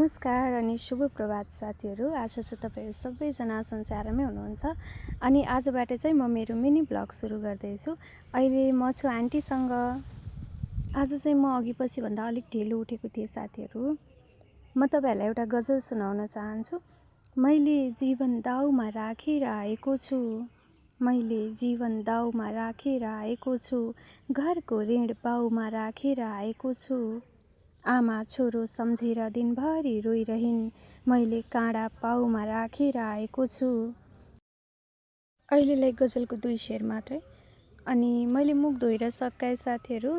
नमस्कार अनि शुभ प्रभात साथीहरू। आशा छ तपाईहरु सबैजना संसारमै हुनुहुन्छ। अनि आजबाट चाहिँ म मेरो मिनी ब्लग सुरु गर्दैछु। अहिले म छु आन्टीसँग। आज चाहिँ म अघिपछि भन्दा अलिक ढिलो उठेको थिएँ साथीहरू। म तपाईहरुलाई एउटा गजल सुनाउन चाहन्छु। मैले जीवन दाउमा राखेर आएको छु, मैले जीवन दाउमा राखेर आएको छु, घरको ऋण पाउमा राखेर आएको छु, आमा छोरो सम्झेर दिनभरि रोइरहन्, मैले काँडा पाउमा राखेर आएको छु। अहिलेलाई गजलको 2 शेर मात्रै। अनि मैले मुख धोएर सकाए साथीहरू।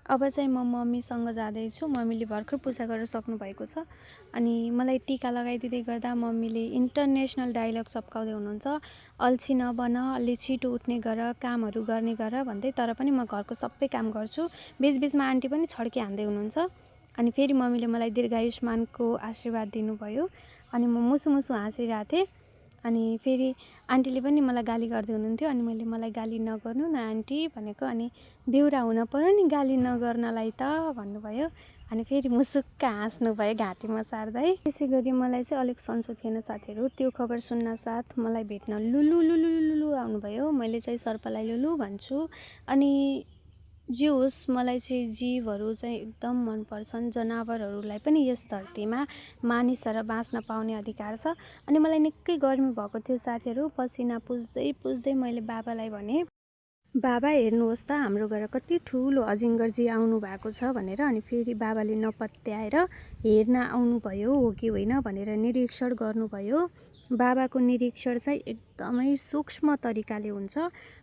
अब चाहिँ म मम्मीसँग जाँदैछु। मम्मीले भर्खर पूजा गरेर सक्नु भएको छ। अनि मलाई टीका लगाइदिँदै गर्दा मम्मीले इन्टरनेसनल डायलग चप्काउँदै हुनुहुन्छ। अल्छी नबन, अलि छिटो उठ्ने गर, कामहरू गर्ने गर भन्दै। तर पनि म घरको सबै काम गर्छु। बीचबीचमा आन्टी पनि छड्के हान्दै हुनुहुन्छ। अनि फेरि मम्मीले मलाई दीर्घायुष्मानको आशीर्वाद दिनुभयो। अनि म मुसुमुसु हाँसिरहेको थिएँ। अनि फेरि आन्टीले पनि मलाई गाली गर्दै हुनुहुन्थ्यो। अनि मैले मलाई गाली नगर्नु न आन्टी भनेको। अनि बेहुरा हुन पर्यो नि गाली नगर्नलाई त भन्नुभयो। अनि फेरि मुसुक्क हाँस्नुभयो घाँटीमा सार्दै। त्यसैगरी मलाई चाहिँ अलिक सन्चो थिएन साथीहरू। त्यो खबर सुन्न साथ मलाई भेट्न लुलु लुलु लुलु आउनुभयो। मैले चाहिँ सर्पलाई लुलु भन्छु। अनि जे होस्, मलाई चाहिँ जीवहरू चाहिँ एकदम मन पर्छन्। जनावरहरूलाई पनि यस धरतीमा मानिसहरू बाँच्न पाउने अधिकार छ। अनि मलाई निकै गर्मी भएको थियो साथीहरू। पसिना पुस्दै पुस्दै मैले बाबालाई भने, बाबा हेर्नुहोस् त हाम्रो घर कति ठुलो अजिङ्गरजी आउनु भएको छ भनेर। अनि फेरि बाबाले नपत्याएर हेर्न आउनुभयो हो कि होइन भनेर निरीक्षण गर्नुभयो। बाबाको निरीक्षण चाहिँ एकदमै सूक्ष्म तरिकाले हुन्छ।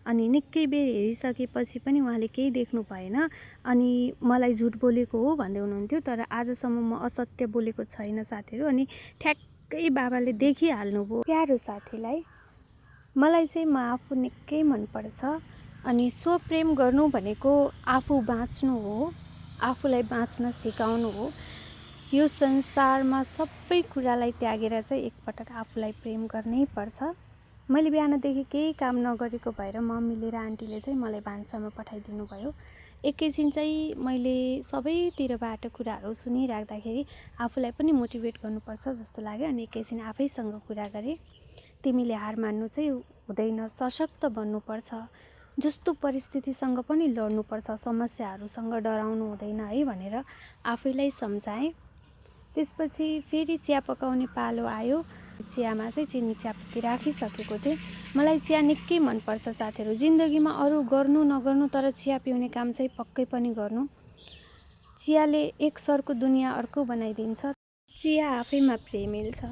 अनि निकै बेर हेरिसकेपछि पनि उहाँले केही देख्नु भएन। अनि मलाई झुट बोलेको हो भन्दै हुनुहुन्थ्यो। तर आजसम्म म असत्य बोलेको छैन साथीहरू। अनि ठ्याक्कै बाबाले देखिहाल्नुभयो। प्यारो साथीलाई मलाई चाहिँ म आफू निकै मनपर्छ। अनि स्वप्रेम गर्नु भनेको आफू बाँच्नु हो, आफूलाई बाँच्न सिकाउनु हो। यो संसारमा सबै कुरालाई त्यागेर चाहिँ एकपटक आफूलाई प्रेम गर्नै पर्छ। मैले बिहानदेखि केही काम नगरेको भएर मम्मीले र आन्टीले चाहिँ मलाई भान्सामा पठाइदिनु भयो। एकैछिन चाहिँ मैले सबैतिरबाट कुराहरू सुनिराख्दाखेरि आफूलाई पनि मोटिभेट गर्नुपर्छ जस्तो लाग्यो। अनि एकैछिन आफैसँग कुरा गरेँ, तिमीले हार मान्नु चाहिँ हुँदैन, सशक्त बन्नुपर्छ, जस्तो परिस्थितिसँग पनि लड्नुपर्छ, समस्याहरूसँग डराउनु हुँदैन है भनेर आफैलाई सम्झाएँ। त्यसपछि फेरि चिया पकाउने पालो आयो। चियामा चाहिँ चिनी चियापत्ती राखिसकेको थिएँ। मलाई चिया निकै मनपर्छ साथीहरू। जिन्दगीमा अरू गर्नु नगर्नु तर चिया पिउने काम चाहिँ पक्कै पनि गर्नु। चियाले एक सरको दुनियाँ अर्को बनाइदिन्छ। चिया आफैमा प्रेमिल छ।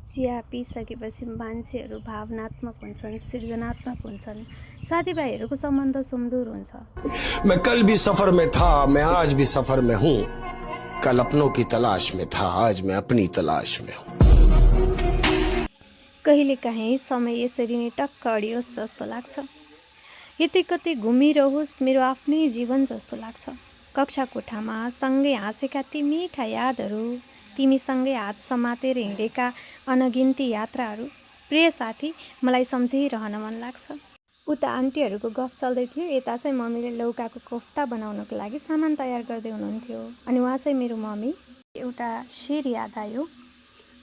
चिया पिसकेपछि मान्छेहरू भावनात्मक हुन्छन्, सृजनात्मक हुन्छन्, साथीभाइहरूको सम्बन्ध सुमधुर हुन्छ। मैं कल भी सफर में था, मैं आज भी सफर में हूँ, कल अपनों की तलाश में था, आज मैं अपनी तलाश में हूँ। कहिलेकाहीँ समय यसरी नै टक्क अडियोस् जस्तो लाग्छ। यतै कतै घुमिरहोस् मेरो आफ्नै जीवन जस्तो लाग्छ। कक्षा कोठामा सँगै हाँसेका ती मिठा यादहरू, तिमीसँगै हात समातेर हिँडेका अनगिन्ती यात्राहरू। प्रिय साथी, मलाई सम्झिरहन मन लाग्छ। उता आन्टीहरूको गफ चल्दै थियो। यता चाहिँ मम्मीले लौकाको कोफ्ता बनाउनको लागि सामान तयार गर्दै हुनुहुन्थ्यो। अनि उहाँ चाहिँ मेरो मम्मी। एउटा शेर याद आयो।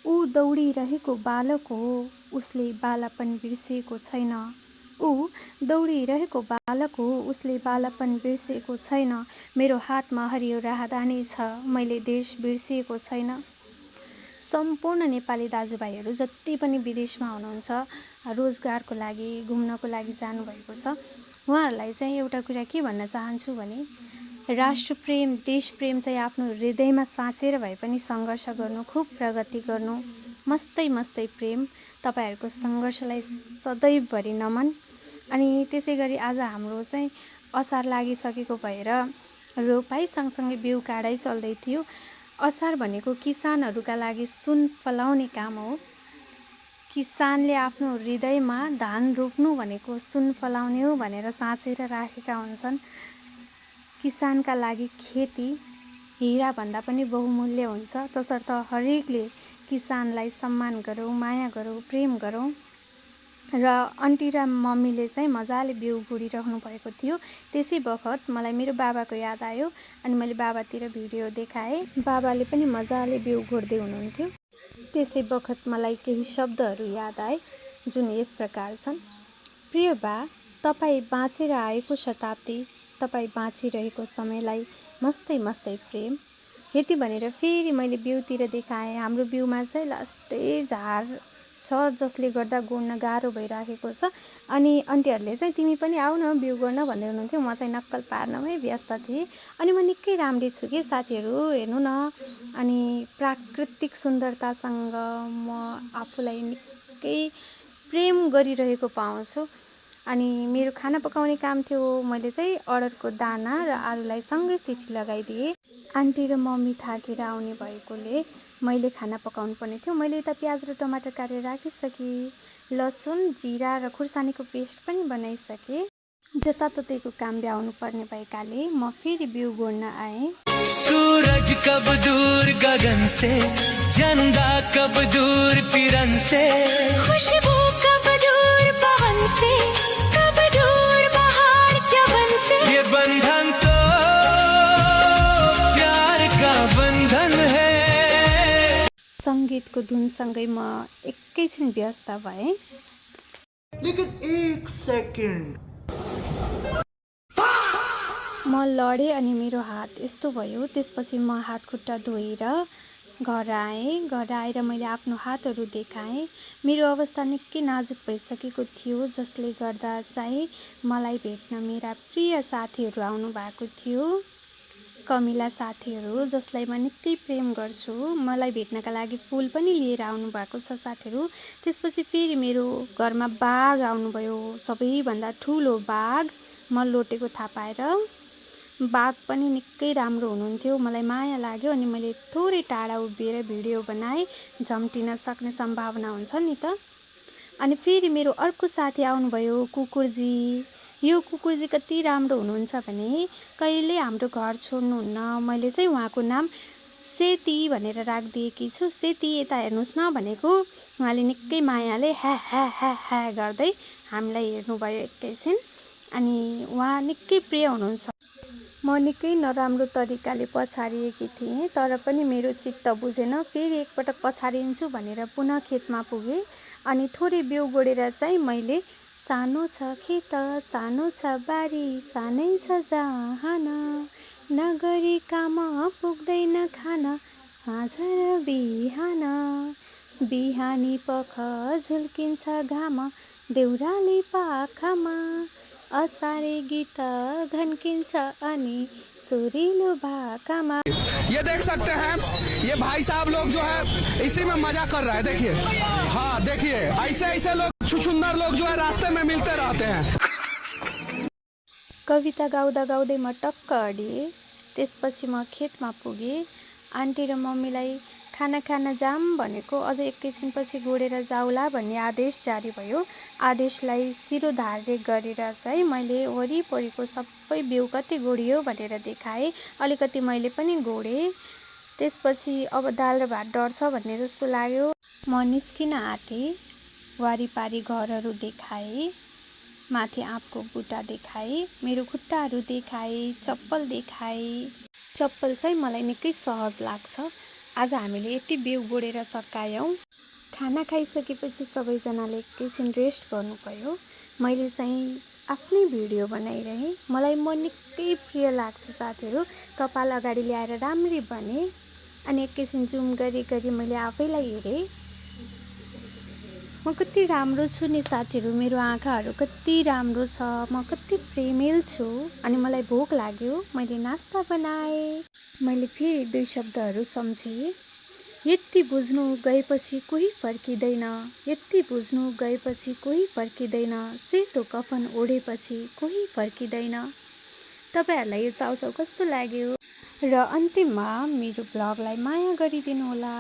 ऊ दौडिरहेको बालक हो, उसले बालापन बिर्सिएको छैन। ऊ दौडिरहेको बालक हो, उसले बालापन बिर्सिएको छैन। मेरो हातमा हरियो राहदानी छ, मैले देश बिर्सिएको छैन। सम्पूर्ण नेपाली दाजुभाइहरू जति पनि विदेशमा हुनुहुन्छ, रोजगारको लागि घुम्नको लागि जानुभएको छ, उहाँहरूलाई चाहिँ एउटा कुरा के भन्न चाहन्छु भने राष्ट्रप्रेम, देशप्रेम चाहिँ आफ्नो हृदयमा साँचेर भए पनि सङ्घर्ष गर्नु, खूब प्रगति गर्नु। मस्तै मस्तै प्रेम। तपाईँहरूको सङ्घर्षलाई सदैवभरि नमन। अनि त्यसै गरी आज हाम्रो चाहिँ असार लागिसकेको भएर रोपाई सँगसँगै बिउ काडाइ चल्दै थियो। असार भनेको किसानहरूका लागि सुन फलाउने काम हो। किसानले आफ्नो हृदयमा धान रोप्नु भनेको सुन फलाउने हो भनेर साँचेर राखेका हुन्छन्। किसानका लागि खेती हिरा भन्दा पनि बहुमूल्य हुन्छ। तसर्थ हरेकले किसानलाई सम्मान गरौँ, माया गरौँ, प्रेम गरौँ। र आन्टी र मम्मीले चाहिँ मजाले बिउ गोडिराख्नु भएको थियो। त्यसै बखत मलाई मेरो बाबाको याद आयो अनि मैले बाबातिर भिडियो देखाएँ। बाबाले पनि मजाले बिउ गोड्दै हुनुहुन्थ्यो। त्यसै बखत मलाई केही शब्दहरू याद आए जुन यस प्रकार छन्। प्रिय बा, तपाईँ बाँचेर आएको शताब्दी, तपाईँ बाँचिरहेको समयलाई मस्तै मस्तै प्रेम। यति भनेर फेरि मैले बिउतिर देखाएँ। हाम्रो बिउमा चाहिँ लास्टै झार छ जसले गर्दा गोड्न गाह्रो भइराखेको छ। अनि आन्टीहरूले चाहिँ तिमी पनि आऊ न बिउ गोड्न भन्दै हुनुहुन्थ्यो। म चाहिँ नक्कल पार्नमै व्यस्त थिएँ। अनि म निकै राम्री छु कि साथीहरू, हेर्नु न। अनि प्राकृतिक सुन्दरतासँग म आफूलाई निकै प्रेम गरिरहेको पाउँछु। अनि मेरो खाना पकाउने काम थियो। मैले चाहिँ अडरको दाना र आलुलाई सँगै सिटी लगाइदिएँ। आन्टी र मम्मी थाकेर आउने भएकोले मैले खाना पकाउनु पर्ने थियो। मैले यता प्याज र टमाटर काटेर राखिसकेँ। लसुन, जिरा र खुर्सानीको पेस्ट पनि बनाइसकेँ। जताततैको काम भ्याउनु पर्ने भएकाले म फेरि बिउ गोड्न आएँ। सूरज कब दूर गगन से, चंदा कब दूर किरण से, खुशबू कब दूर पवन से, कब दूर बहार चमन से। ये बंधन तो प्यार का बंधन है। सङ्गीतको धुनसँगै म एकैछिन व्यस्त भएँ। लेकिन एक सेकेन्ड, म लडेँ अनि मेरो हात यस्तो भयो। त्यसपछि म हात खुट्टा धोएर घर आएँ। घर आएर मैले आफ्नो हातहरू देखाएँ। मेरो अवस्था निकै नाजुक भइसकेको थियो, जसले गर्दा चाहिँ मलाई भेट्न मेरा प्रिय साथीहरू आउनु भएको थियो। कमिला साथीहरू, जसलाई म निकै प्रेम गर्छु, मलाई भेट्नका लागि फुल पनि लिएर आउनु भएको छ साथीहरू। त्यसपछि फेरि मेरो घरमा बाघ आउनुभयो, सबैभन्दा ठुलो बाघ। म लोटेको थाहा पाएर बाघ पनि निकै राम्रो हुनुहुन्थ्यो। मलाई माया लाग्यो अनि मैले थोरै टाढा उभिएर भिडियो बनाएँ। झम्टिन सक्ने सम्भावना हुन्छ नि त। अनि फेरि मेरो अर्को साथी आउनुभयो, कुकुरजी। यो कुकुरजी कति राम्रो हुनुहुन्छ भने कहिले हाम्रो घर छोड्नुहुन्न। मैले चाहिँ उहाँको नाम सेती भनेर राखिदिएकी छु। सेती यता हेर्नुहोस् न भनेको। उहाँले निकै मायाले ह्या ह्या ह्या ह्या गर्दै हामीलाई हेर्नुभयो एकैछिन। अनि उहाँ निकै प्रिय हुनुहुन्छ। म निकै नराम्रो तरिकाले पछारिएकी थिएँ, तर पनि मेरो चित्त बुझेन। फेरि एकपटक पछारिन्छु भनेर पुनः खेतमा पुगेँ। अनि थोरै बिउ गोडेर चाहिँ मैले सानो छ खेत, सानो छ बारी, सानै छ जहान, नगरी काम पुग्दैन खान, साँझ र बिहान, बिहानी पख झुल्किन्छ घाम, देउराली पाखामा, असारे गीत घन्किन्छ अनि सुरिलो भाकामा। ये देख सकते हैं, ये भाई साहब लोग जो है इसी में मजा कर रहा है। देखिए, हाँ देखिए, ऐसे ऐसे लोग सुंदर लोग जो है रास्ते में मिलते रहते हैं। कविता गाउँदा गाउँदै म टक्क अडिएँ। त्यसपछि म खेतमा पुगेँ। आन्टी र मम्मीलाई खाना खान जाम भनेको अझ एकैछिनपछि गोडेर जाउला भन्ने आदेश जारी भयो। आदेशलाई शिरोधार्य गरेर चाहिँ मैले वरिपरिको सबै बिउ कति गोडियो भनेर देखाएँ। अलिकति मैले पनि गोडेँ। त्यसपछि अब दाल र भात डढ्छ भन्ने जस्तो लाग्यो। म निस्किन आँटेँ। वारिपारि घरहरू देखाएँ, माथि आँपको बुट्टा देखाएँ, मेरो खुट्टाहरू देखाएँ, चप्पल देखाएँ। चप्पल चाहिँ मलाई निकै सहज लाग्छ। आज हामीले यति बिउ गोडेर सकायौँ। खाना खाइसकेपछि सबैजनाले एकैछिन रेस्ट गर्नुभयो। मैले चाहिँ आफ्नै भिडियो बनाइरहेँ। मलाई म निकै प्रिय लाग्छ साथीहरू। कपाल अगाडि ल्याएर राम्ररी बने अनि एकैछिन जुम गरी मैले आफैलाई हेरेँ। म कति राम्रो छु नि साथीहरू। मेरो आँखाहरू कति राम्रो छ। म कति प्रेमिल छु। अनि मलाई भोक लाग्यो। मैले नास्ता बनाएँ। मैले फेरि 2 शब्दहरू सम्झेँ। यति बुझ्नु गएपछि कोही फर्किँदैन, यति बुझ्नु गएपछि कोही फर्किँदैन, सेतो कफन ओढेपछि कोही फर्किँदैन। तपाईहरूलाई यो चाउचाउ कस्तो लाग्यो? र अन्तिममा मेरो ब्लगलाई माया गरिदिनु होला।